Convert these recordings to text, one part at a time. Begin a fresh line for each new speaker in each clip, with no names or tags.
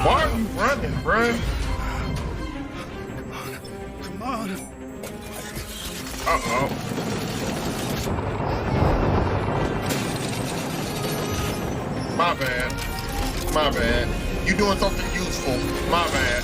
Why are you running, bruh?
Come on.
Uh-oh. My bad. My bad. You doing something useful. My bad.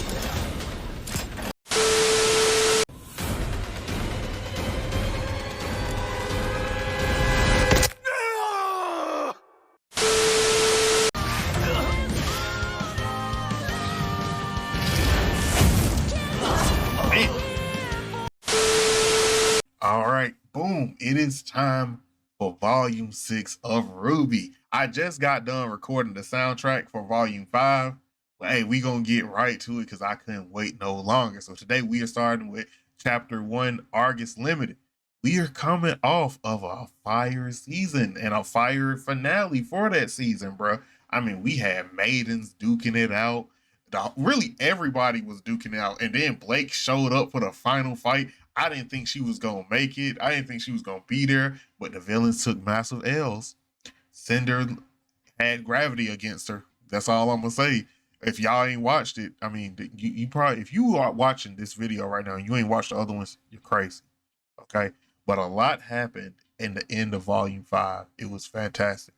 All right, boom. It is time for Volume 6 of RWBY. I just got done recording the soundtrack for Volume 5. But hey, we gonna get right to it because I couldn't wait no longer. So today we are starting with Chapter 1, Argus Limited. We are coming off of a fire season and a fire finale for that season, bro. I mean, we had maidens duking it out. Really, everybody was duking it out. And then Blake showed up for the final fight. I didn't think she was going to make it. I didn't think she was going to be there. But the villains took massive L's. Cinder had gravity against her. That's all I'm going to say. If y'all ain't watched it, I mean, you probably, if you are watching this video right now and you ain't watched the other ones, you're crazy. Okay? But a lot happened in the end of Volume 5. It was fantastic.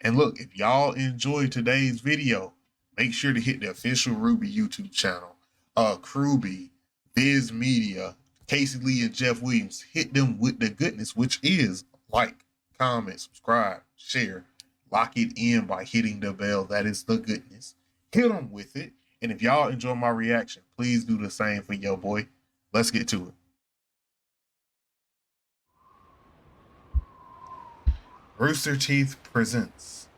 And look, if y'all enjoyed today's video, make sure to hit the official RWBY YouTube channel. RWBY, Viz Media, Casey Lee and Jeff Williams. Hit them with the goodness, which is like, comment, subscribe, share. Lock it in by hitting the bell. That is the goodness. Hit them with it. And if y'all enjoy my reaction, please do the same for your boy. Let's get to it. Rooster Teeth presents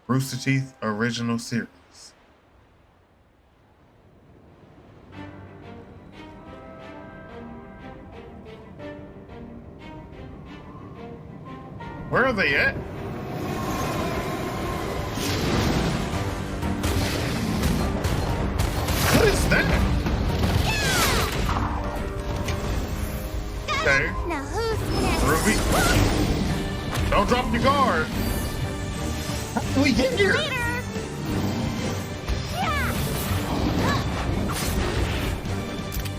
Rooster Teeth Original Series. Where are they at? What is that? Okay.
Now who's next?
RWBY. Don't drop your guard. How did we get here?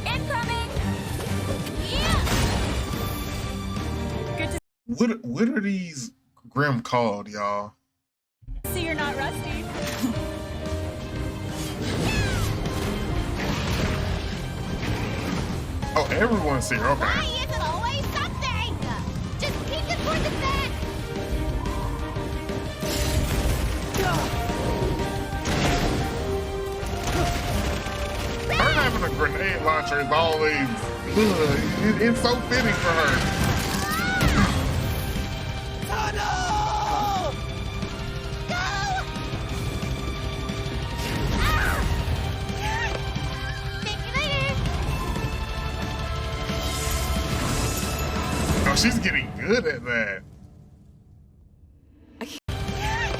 Incoming. Yeah. Good to
What are these Grimm called, y'all?
see you're not rusty.
Oh, everyone's here. Okay.
Why is it always something? Just keep it toward the back.
Her having a grenade launcher is always it's so fitting for her.
Tunnel! Go! Ah! Thank you later.
Oh, she's getting good at that.
Thank you later.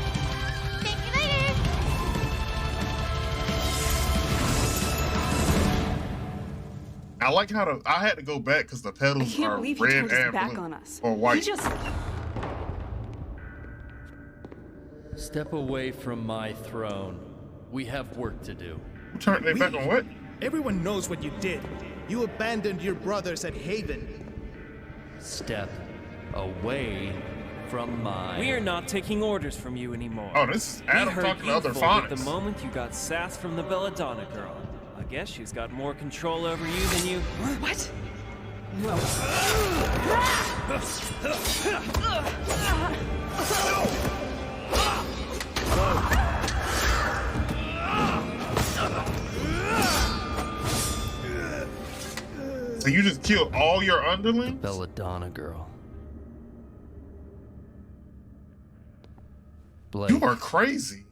I like how I had to go back because the pedals are red and
back
blue
on us.
or white.
He just...
Step away from my throne. We have work to do.
Turn they back on what?
Everyone knows what you did. You abandoned your brothers at Haven.
Step away from my...
We are not taking orders from you anymore.
Oh, this is Adam
We heard
talking to
you
other
folded
phonics.
the moment you got sass from the Belladonna girl. I guess she's got more control over you than you...
What?
So you just killed all your underlings?
Belladonna girl. Blake.
You are crazy.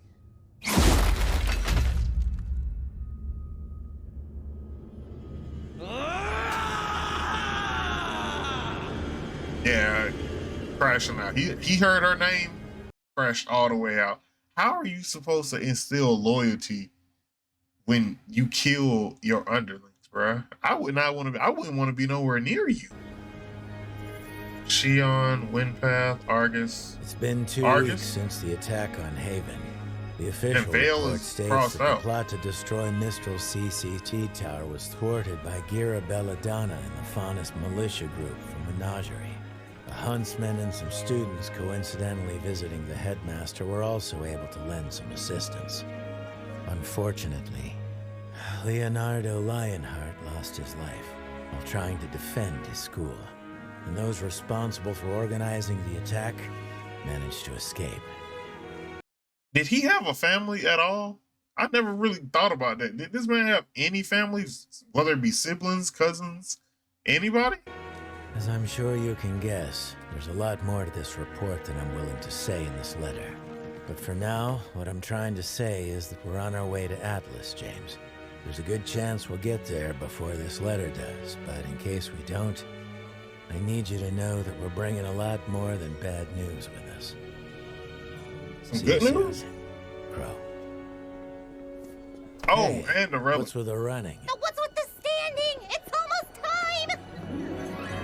Yeah, crashing out. He heard her name, crashed all the way out. How are you supposed to instill loyalty when you kill your underlings, bruh? I wouldn't want to be nowhere near you. Shion, Windpath, Argus.
It's been 2
Argus?
weeks since the attack on Haven. The official
Vale
report
is
states
crossed
that the
out.
plot to destroy Mistral's CCT tower was thwarted by Gira Belladonna and the Faunus militia group from Menagerie. A huntsman and some students coincidentally visiting the headmaster were also able to lend some assistance. Unfortunately, Leonardo Lionheart lost his life while trying to defend his school, and those responsible for organizing the attack managed to escape.
Did he have a family at all? I never really thought about that. Did this man have any families, whether it be siblings, cousins, anybody?
As I'm sure you can guess, there's a lot more to this report than I'm willing to say in this letter. But for now, what I'm trying to say is that we're on our way to Atlas, James. There's a good chance we'll get there before this letter does, but in case we don't, I need you to know that we're bringing a lot more than bad news with us.
Some
See
good
you
news?
soon, Crow.
Oh,
Hey,
and the relic.
What's with the running?
Now what's with the standing? It's almost time!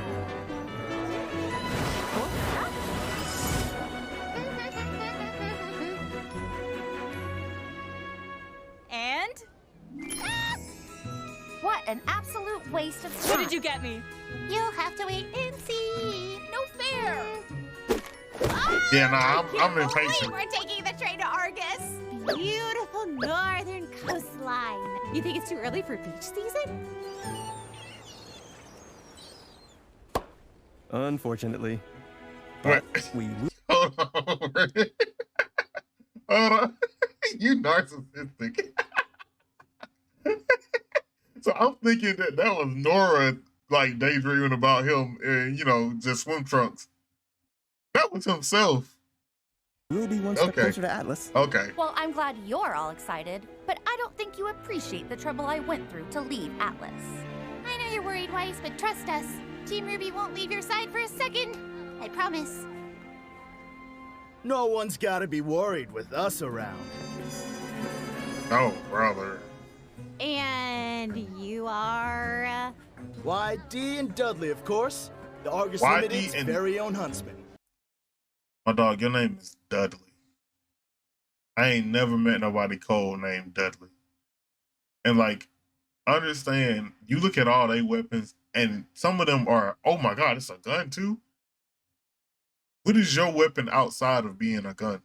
And?
What an absolute waste of time.
What did you get me?
You'll have to wait and see.
No fair!
Yeah, nah, I'm
Wait,
impatient.
we're taking the train to Argus. Beautiful northern coastline.
You think it's too early for beach season?
Unfortunately.
What?
We
Hold on. Hold on. You narcissistic. So I'm thinking that was Nora, like, daydreaming about him and, you know, just swim trunks. That was himself.
will be one step
Okay.
closer to Atlas.
Okay.
Well, I'm glad you're all excited, but I don't think you appreciate the trouble I went through to leave Atlas. I know you're worried, Weiss, but trust us. Team RWBY won't leave your side for a second. I promise.
No one's gotta be worried with us around.
Oh, brother.
And you are...
YD and Dudley, of course. The Argus
YD
Limited's
and-
very own huntsman.
My dog, your name is Dudley. I ain't never met nobody cold named Dudley. And, like, understand, you look at all they weapons, and some of them are, oh my God, it's a gun too? What is your weapon outside of being a gun?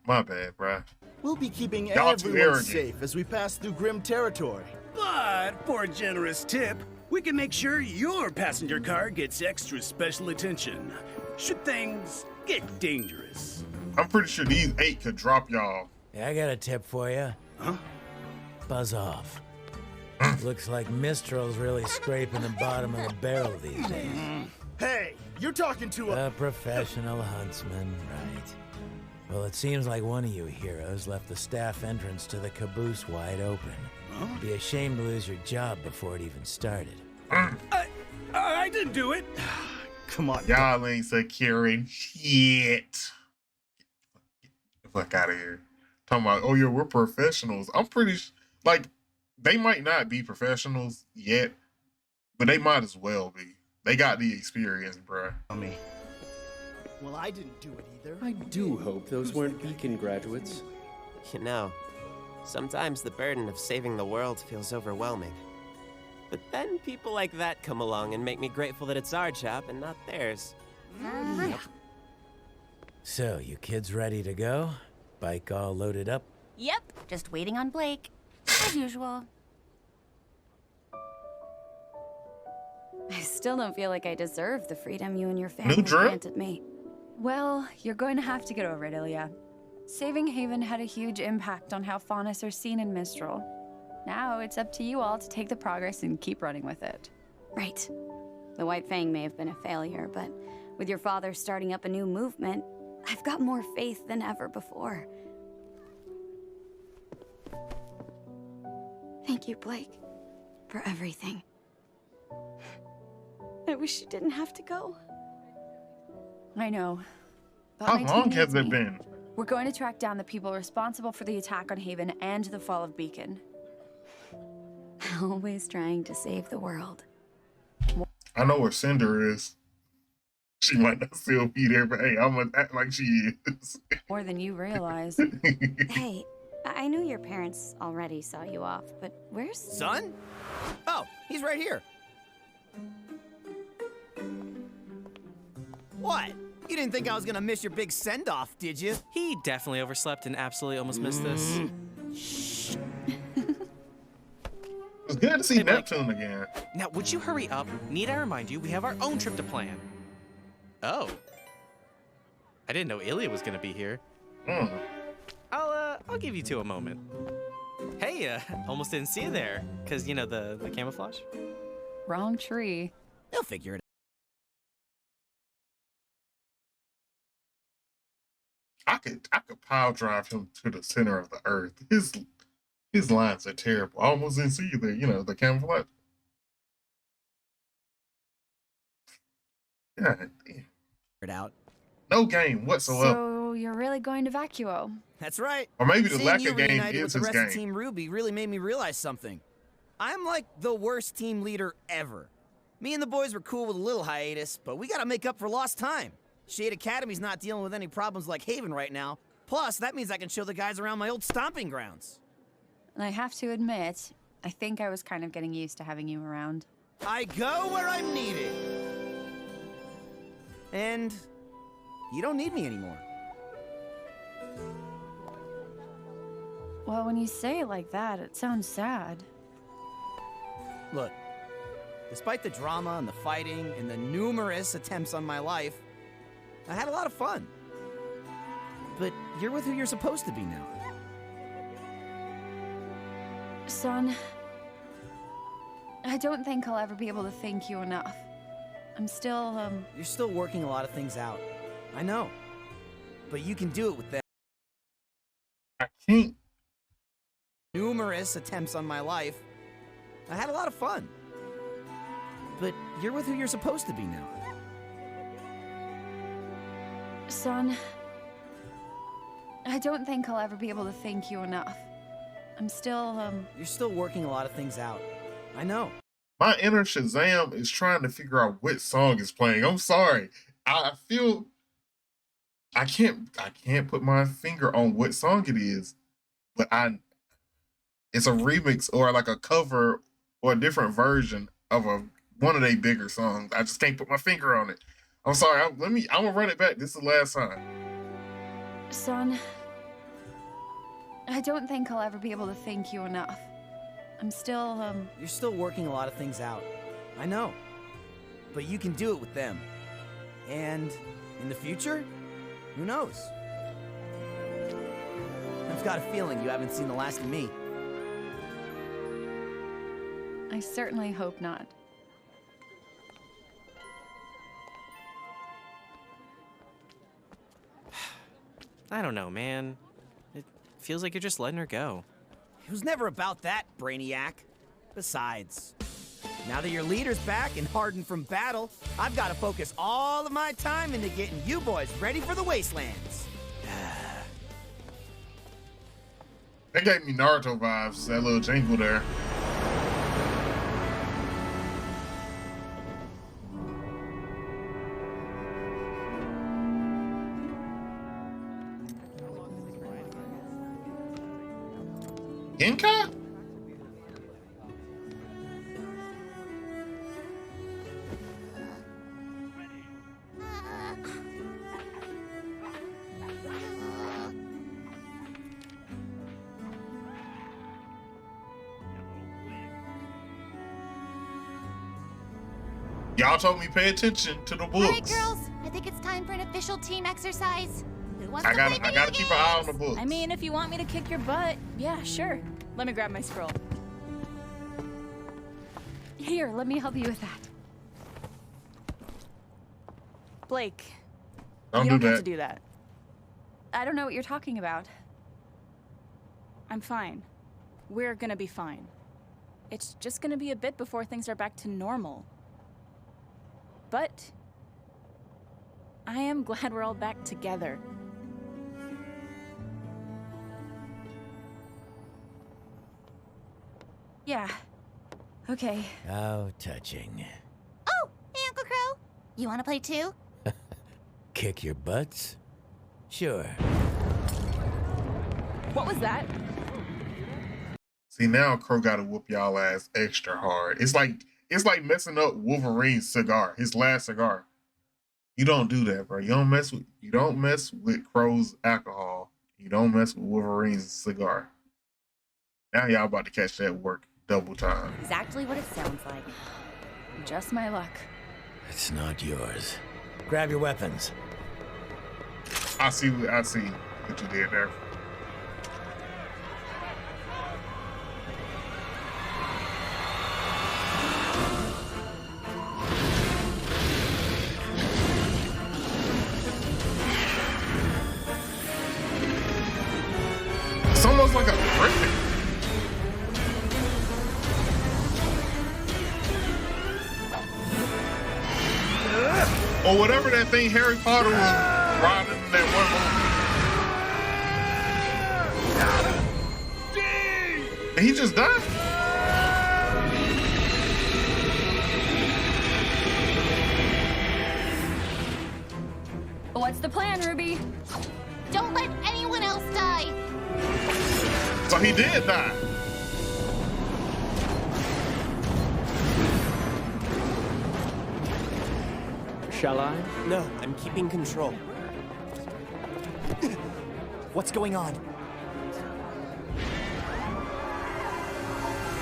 My bad, bruh.
We'll be keeping
Y'all too
everyone
arrogant.
safe as we pass through Grimm territory.
But for a generous tip, we can make sure your passenger car gets extra special attention should things get dangerous.
I'm pretty sure these 8 could drop y'all.
Yeah, I got a tip for you.
Huh?
Buzz off. Looks like Mistral's really scraping the bottom of the barrel these days.
Hey, you're talking to a...
A professional huntsman, right. Well, it seems like one of you heroes left the staff entrance to the caboose wide open.
Huh?
Be a shame to lose your job before it even started.
I didn't do it.
Come on.
Y'all ain't securing shit. Get the fuck out of here. Talking about, oh yeah, we're professionals. I'm pretty like, they might not be professionals yet, but they might as well be. They got the experience, bruh.
Me. Well, I didn't do it either.
I do hope those weren't Beacon graduates.
You know, sometimes the burden of saving the world feels overwhelming. But then people like that come along and make me grateful that it's our job and not theirs.
So, you kids ready to go? Bike all loaded up?
Yep, just waiting on Blake, as usual.
I still don't feel like I deserve the freedom you and your family
drill?
granted me. Well, you're going to have to get over it, Ilya. Saving Haven had a huge impact on how Faunus are seen in Mistral. Now it's up to you all to take the progress and keep running with it.
Right. The White Fang may have been a failure, but with your father starting up a new movement, I've got more faith than ever before. Thank you, Blake, for everything. I wish you didn't have to go.
I know. But
How
my team
long has
needs
it
me.
been?
We're going to track down the people responsible for the attack on Haven and the fall of Beacon.
Always trying to save the world.
I know where Cinder is. She might not still be there, but hey, I'm gonna act like she is.
More than you realize.
Hey, I knew your parents already saw you off, but where's...
Son? Oh, he's right here. What? You didn't think I was gonna miss your big send-off, did you?
He definitely overslept and absolutely almost missed this.
Shh.
It's good to see Neptune again.
Now, would you hurry up? Need I remind you, we have our own trip to plan. Oh. I didn't know Ilya was gonna be here. I'll give you two a moment. Hey, almost didn't see you there. Cause, you know, the camouflage?
Wrong tree.
They'll figure it
I could pile drive him to the center of the earth. His lines are terrible. I almost didn't see you there, you know, the camouflage. God damn.
out.
No game whatsoever.
So you're really going to Vacuo?
That's right.
Or maybe the
Seeing
lack
you
of game
reunited
is
with the
his
rest of
game.
Team RWBY really made me realize something. I'm like the worst team leader ever. Me and the boys were cool with a little hiatus, but we gotta make up for lost time. Shade Academy's not dealing with any problems like Haven right now. Plus, that means I can show the guys around my old stomping grounds.
And I have to admit, I think I was kind of getting used to having you around.
I go where I'm needed. And you don't need me anymore.
Well, when you say it like that, it sounds sad.
Look, despite the drama and the fighting and the numerous attempts on my life, I had a lot of fun. But you're with who you're supposed to be now.
Son, I don't think I'll ever be able to thank you enough. I'm still,
You're still working a lot of things out. I know. But you can do it with them.
I can't.
Numerous attempts on my life. I had a lot of fun. But you're with who you're supposed to be now.
Son, I don't think I'll ever be able to thank you enough. I'm still,
You're still working a lot of things out. I know.
My inner Shazam is trying to figure out what song is playing. I'm sorry. I feel I can't put my finger on what song it is, but it's a remix or like a cover or a different version of one of their bigger songs. I just can't put my finger on it. I'm sorry. I'm gonna run it back. This is the last time.
Son, I don't think I'll ever be able to thank you enough. I'm still,
You're still working a lot of things out. I know. But you can do it with them. And in the future, who knows? I've got a feeling you haven't seen the last of me.
I certainly hope not.
I don't know, man. It feels like you're just letting her go.
It was never about that, Brainiac. Besides, now that your leader's back and hardened from battle, I've got to focus all of my time into getting you boys ready for the wastelands.
That gave me Naruto vibes, that little jingle there. Genkai? Y'all told me pay attention to the books.
All right, girls. I think it's time for an official team exercise. Who wants to play
I gotta keep an eye on the
games?
books.
I mean, if you want me to kick your butt, yeah, sure. Let me grab my scroll.
Here, let me help you with that.
Blake,
Don't
you
do
don't have
that.
to do that.
I don't know what you're talking about.
I'm fine. We're gonna be fine. It's just gonna be a bit before things are back to normal. But I am glad we're all back together.
Yeah. Okay.
How touching.
Oh, You want to play too?
Kick your butts? Sure.
What was that?
See, now Crow gotta whoop y'all ass extra hard. It's like messing up Wolverine's cigar, his last cigar. You don't do that, bro. You don't mess with Crow's alcohol. You don't mess with Wolverine's cigar. Now y'all about to catch that work double time.
Exactly what it sounds like.
Just my luck.
It's not yours. Grab your weapons.
I see what you did there. It's almost like a griffin. Or whatever that thing Harry Potter was riding in that one movie. Did he just die?
What's the plan, Ruby?
Don't let anyone else die.
So he did die.
Shall I?
No, I'm keeping control.
What's going on?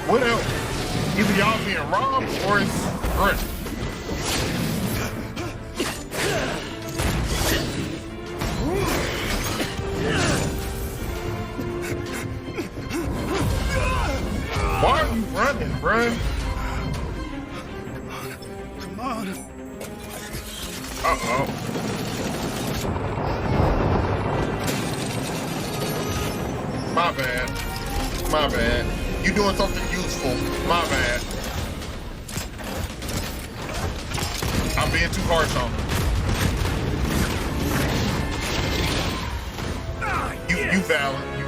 What else? Either y'all being robbed or it's Grimm. Why are you running, bruh?
Come on.
Uh-oh. My bad. My bad. You doing something useful. My bad. I'm being too harsh on him. You valid. You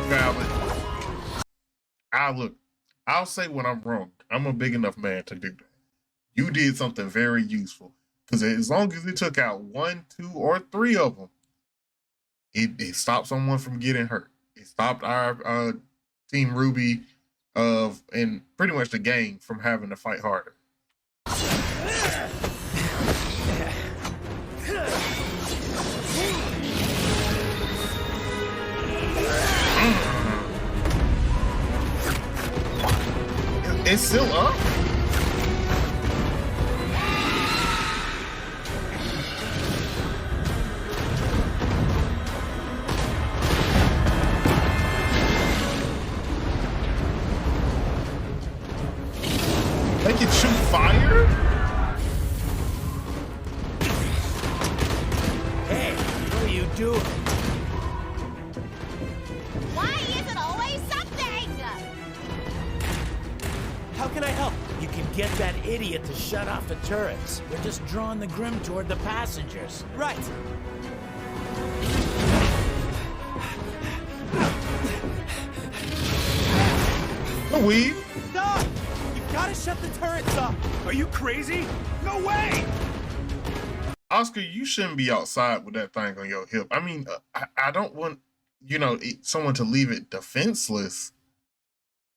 valid. I'll say when I'm wrong. I'm a big enough man to do that. You did something very useful. Because as long as it took out 1, 2, or 3 of them, it stopped someone from getting hurt. It stopped our Team RWBY and pretty much the gang from having to fight harder. It's still up? They can shoot fire?
Hey, what are you doing?
Why is it always something?
How can I help?
You can get that idiot to shut off the turrets. They're just drawing the Grimm toward the passengers.
Right.
Weed.
Stop! You've got to shut the turrets off.
Are you crazy? No way!
Oscar, you shouldn't be outside with that thing on your hip. I mean, I don't want, someone to leave it defenseless,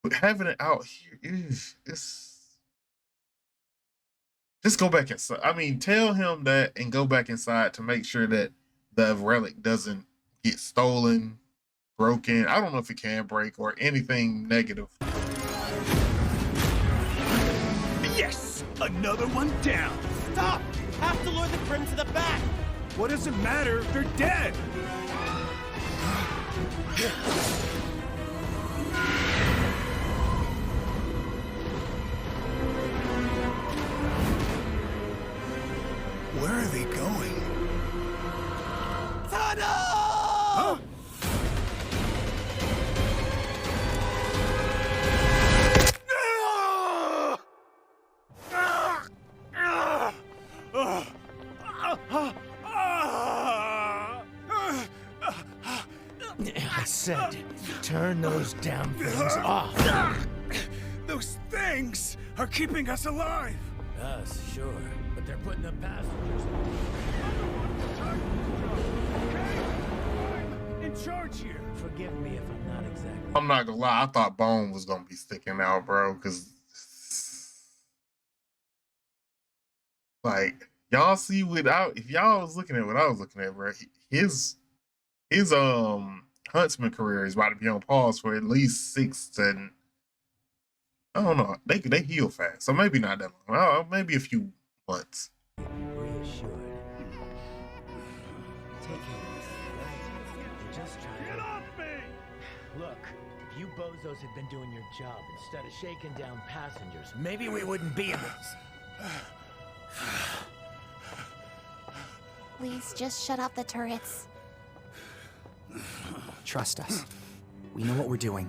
but having it out here, just go back inside. I mean, tell him that and go back inside to make sure that the relic doesn't get stolen, broken. I don't know if it can break or anything negative.
Yes! Another one down!
Stop! You have to lure the Grimm to the back!
What does it matter? They're dead! Where are they going?
Tunnel!
Huh?
I said, turn those damn things off.
Those things are keeping us alive.
Us, sure. But They're putting the passengers.
In charge here.
Forgive me if I'm not exactly.
I'm not gonna lie, I thought Bone was gonna be sticking out, bro, because like y'all see if y'all was looking at what I was looking at, bro, his huntsman career is about to be on pause for at least 6 to, I don't know, they heal fast, so maybe not that long, maybe a few months.
Reassured. Take it easy, right? We're just trying to...
Get off me!
Look, if you bozos had been doing your job instead of shaking down passengers, maybe we wouldn't be in this.
Please just shut off the turrets.
Trust us. We know what we're doing.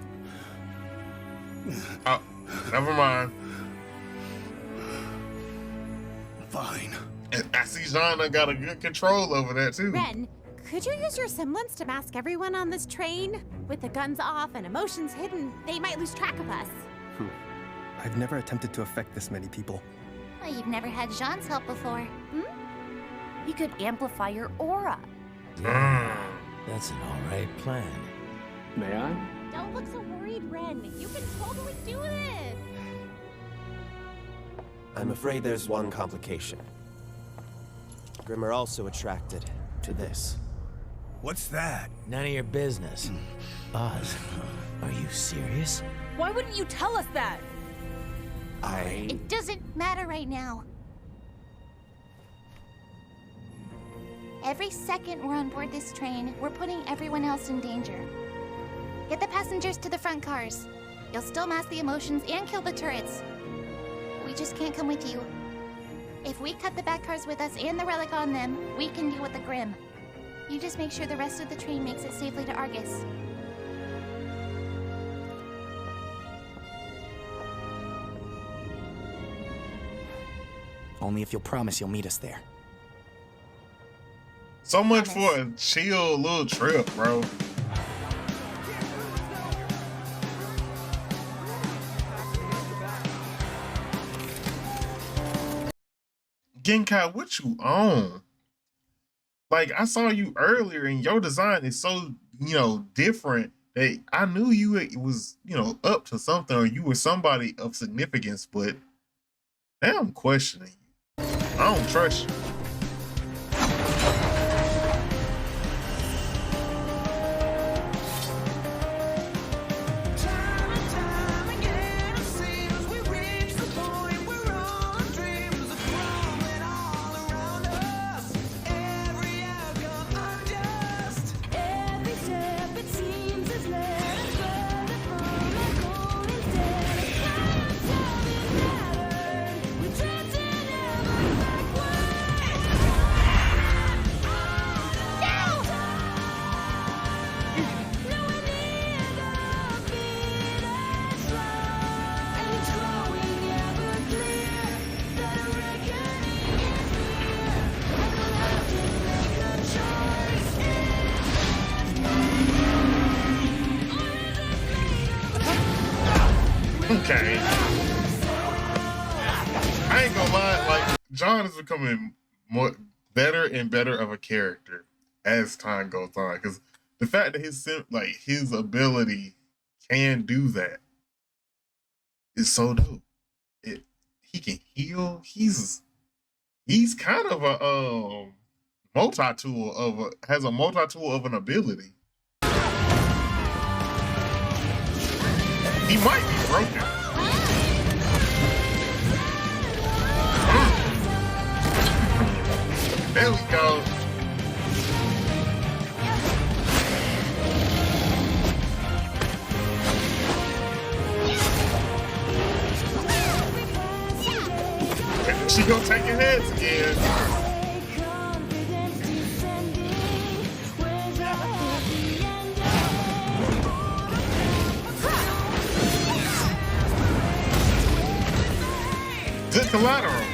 Oh, never mind.
Fine.
And I see Jean got a good control over that too.
Ren, could you use your semblance to mask everyone on this train? With the guns off and emotions hidden, they might lose track of us.
I've never attempted to affect this many people.
Well, you've never had Jean's help before.
You could amplify your aura.
That's an alright plan.
May I?
Don't look so worried, Ren. You can totally do this.
I'm afraid there's one complication. Grimm are also attracted to this.
What's that?
None of your business. Oz, are you serious?
Why wouldn't you tell us that?
It doesn't matter right now. Every second we're on board this train, we're putting everyone else in danger. Get the passengers to the front cars. You'll still mask the emotions and kill the turrets. We just can't come with you. If we cut the back cars with us and the relic on them, we can deal with the Grimm. You just make sure the rest of the train makes it safely to Argus.
Only if you'll promise you'll meet us there.
So much for a chill little trip, bro. Genkai, what you on? Like, I saw you earlier and your design is so, different that I knew you was, up to something or you were somebody of significance, but now I'm questioning you. I don't trust you. Okay. I ain't gonna lie, like, John is becoming better and better of a character as time goes on. Because the fact that his ability can do that is so dope. He can heal. He's kind of a multi-tool has a multi-tool of an ability. He might be broken. There we go. She gonna take your heads again. Good collateral.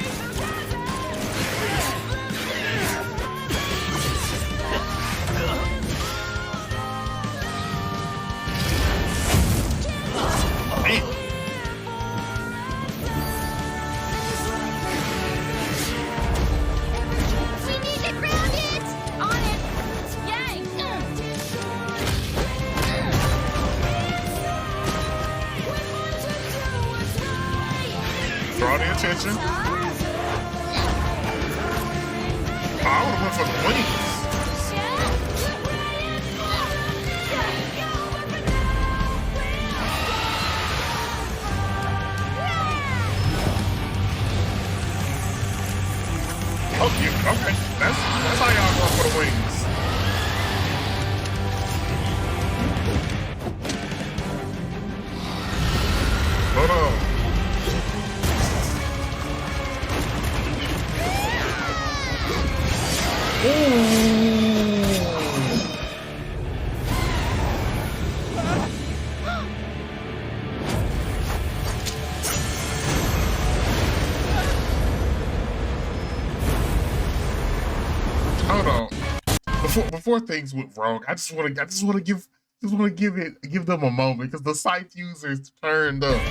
attention. Oh, I would have went for the wings. Oh, yeah, okay. That's how y'all go for the wings. Hold on. Hold on. Before things went wrong, I just want to give them a moment because the site users turned up.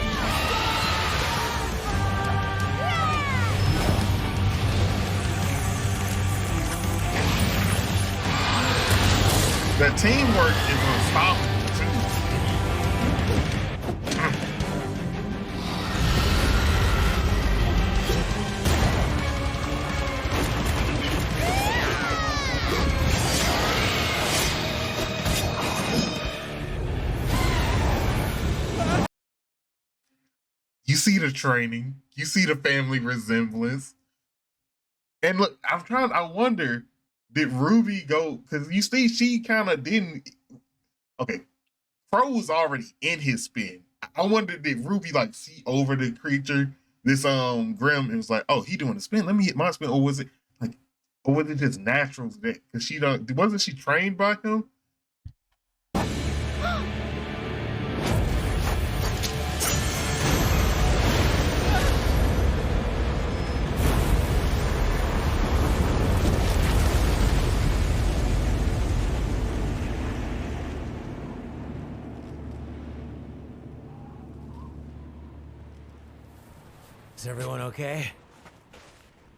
The teamwork is unstoppable too. You see the training, you see the family resemblance. And look, I wonder, did Ruby go, because you see she kind of didn't, okay, Crow was already in his spin. I wonder, did Ruby like see over the creature, this Grimm, and was like, oh, he doing a spin, let me hit my spin, or was it just natural that, because wasn't she trained by him?
Is everyone okay?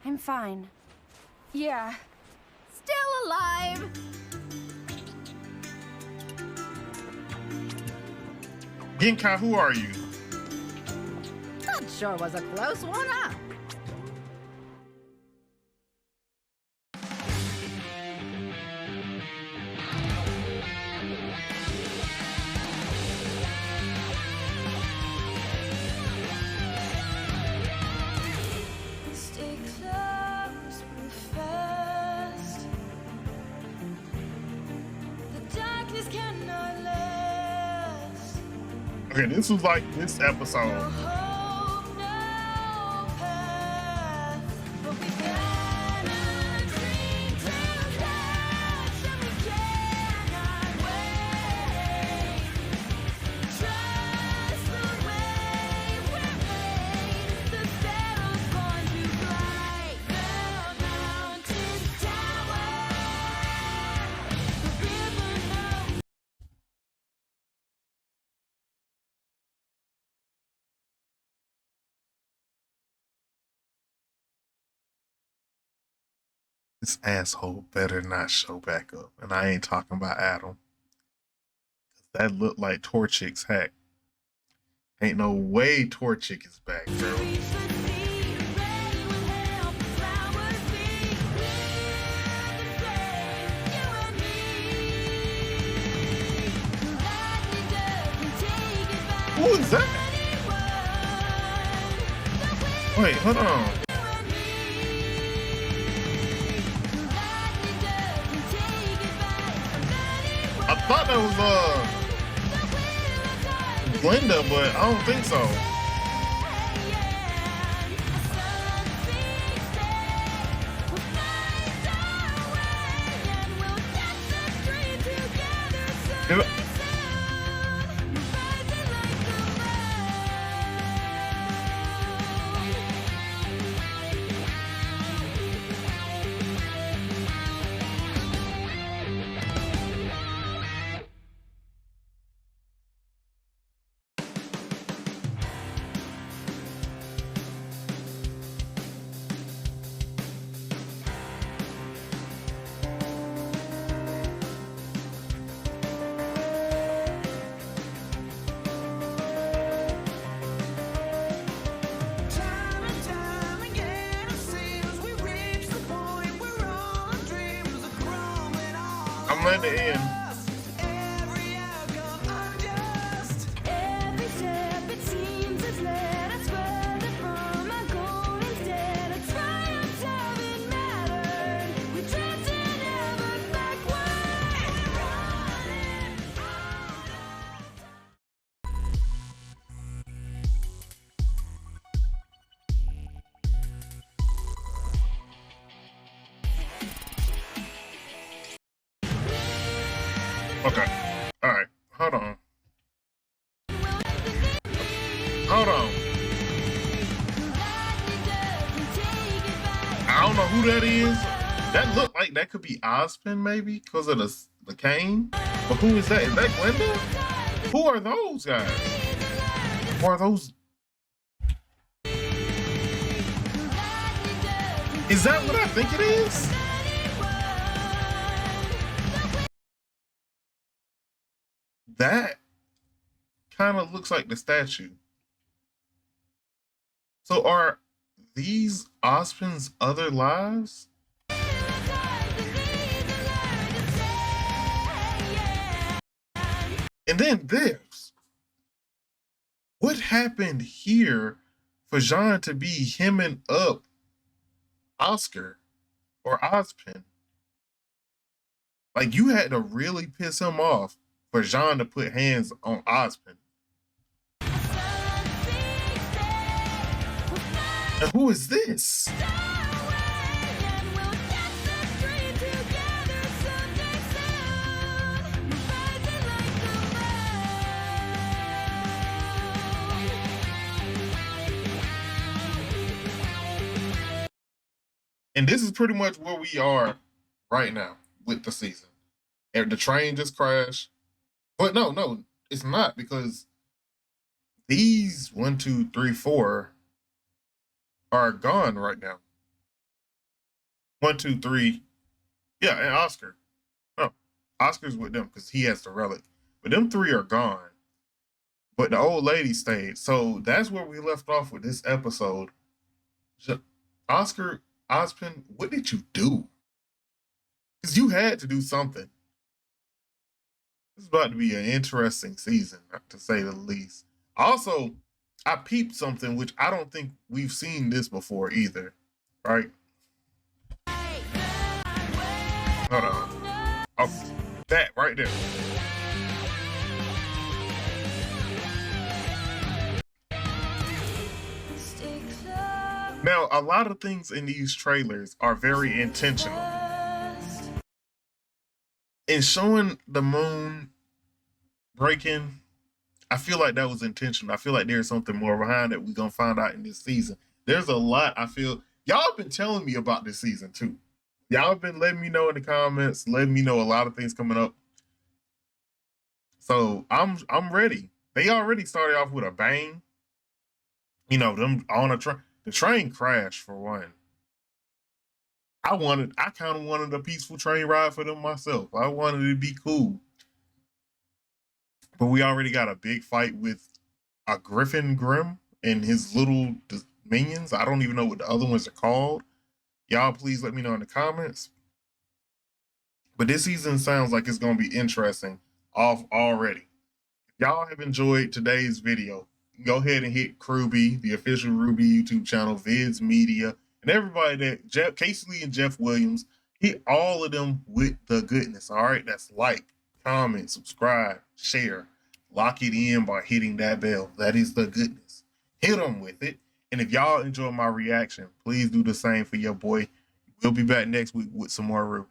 I'm fine. Yeah.
Still alive!
Genkai, who are you?
That sure was a close one, huh?
Okay, this was like this episode. This asshole better not show back up. And I ain't talking about Adam. That looked like Torchic's hack. Ain't no way Torchic is back, bro. Who is that? Wait, hold on. I thought that was Glenda, but I don't think so. I'm letting it in. Okay. All right. Hold on. Hold on. I don't know who that is. That looked like that could be Ozpin, maybe, because of the cane. But who is that? Is that Glenda? Who are those guys? Who are those? Is that what I think it is? That kind of looks like the statue. So are these Ozpin's other lives? And then this. What happened here for Jean to be hemming up Oscar or Ozpin? Like, you had to really piss him off for Jean to put hands on Ozpin. And who is this? And this is pretty much where we are right now with the season. And the train just crashed. But no, it's not, because these 1, 2, 3, 4 are gone right now. 1, 2, 3. Yeah, and Oscar. No, Oscar's with them because he has the relic. But them 3 are gone. But the old lady stayed. So that's where we left off with this episode. Oscar, Ozpin, what did you do? Because you had to do something. This is about to be an interesting season, to say the least. Also, I peeped something which I don't think we've seen this before either, right? Hold on. Oh, that right there. Now, a lot of things in these trailers are very intentional. In showing the moon breaking, I feel like that was intentional. I feel like there's something more behind it we're going to find out in this season. There's a lot, I feel. Y'all been telling me about this season, too. Y'all been letting me know in the comments, letting me know a lot of things coming up. So I'm ready. They already started off with a bang. You know, them on a train. The train crashed, for one. I kind of wanted a peaceful train ride for them myself. I wanted it to be cool. But we already got a big fight with a Grimm and his little minions. I don't even know what the other ones are called. Y'all please let me know in the comments. But this season sounds like it's going to be interesting off already. If y'all have enjoyed today's video, go ahead and hit RWBY, the official RWBY YouTube channel, Vids Media, and everybody that, Casey Lee and Jeff Williams, hit all of them with the goodness, all right? That's like, comment, subscribe, share. Lock it in by hitting that bell. That is the goodness. Hit them with it. And if y'all enjoy my reaction, please do the same for your boy. We'll be back next week with some more RWBY.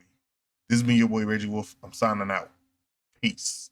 This has been your boy, Reggie Wolf. I'm signing out. Peace.